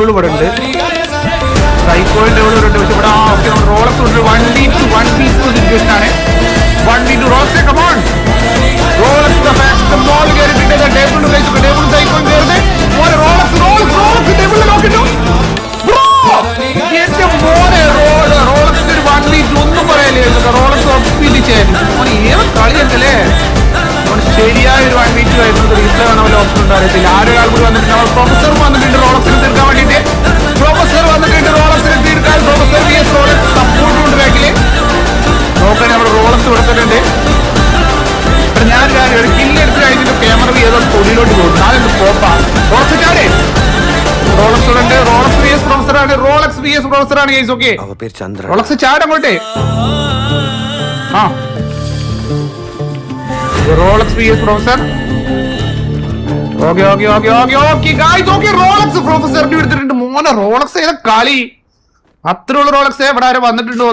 Red bull ഇവിടെ ഉണ്ട്, സൈക്കോയിന്റെ ഇവിടെ ഉണ്ട്. പക്ഷെ ഇവിടെ ഓക്കെ റോളക്സ് ഉണ്ട്. 1v2 സിറ്റുവേഷൻ ആണ്. 1v2 Rolex come on Rolex ball കയറിയിട്ട് ടേബിൾ ടേബിൾ സൈക്കോയും കയറുന്നത് മോനെ റോളക്സ് ടേബിളിൽ നോക്കിട്ടു എന്റെ മോനെ റോളക്സിന്റെ ഒരു 1v2 ഒന്നും പറയല്ലേ. റോളക്സ് ഒപ്പിച്ചായിരുന്നു മോനെ ഏത് കളിയല്ലേ. ശരിയായ ഒരു 1v2 ആയിരുന്നു. റീപ്ലേ വേണ പോലെ ഓപ്ഷൻ ഉണ്ടായിരുന്നില്ല. ആരൊരാൾ കൂടി വന്നിട്ടുണ്ട്. പ്രൊഫസർ വന്നിട്ടുണ്ട് റോളക്സിന് തീർക്കാൻ വേണ്ടിട്ട്. പ്രൊഫസർ വന്നിട്ടുണ്ട് റോളക്സിന് തീർക്കാൻ. പ്രൊഫസർ റോളക്സ് സപ്പോർട്ട് കൊണ്ട് ബാക്കില് നോക്കാൻ നമ്മുടെ റോളക്സ് കൊടുത്തിട്ടുണ്ട്. ഞാൻ ഒരു കില്ലെടുത്ത് കഴിഞ്ഞിട്ട് ക്യാമറ ഏതോ തൊടിയിലോട്ട് പോകും. നാലെന്ത് പോപ്പാ റോളക്സ് ചാടേ. റോളക്സ് ഉണ്ട്. റോളക്സ് vs പ്രൊഫസറാണ്. റോളക്സ് vs പ്രൊഫസറാണ് ഗൈസ്. ഓക്കെ റോളക്സ് ചാടങ്ങോട്ടെ. ആ Rolex vs professor. Okay okay okay okay okay guys. Okay Rolex പ്രൊഫസറിനെ എടുത്തിട്ടുണ്ട് മോനെ. റോളക്സ് ഏതാ കളി. അത്രയുള്ള റോളക്സ് ഇവിടെ ആരും വന്നിട്ടുണ്ട്.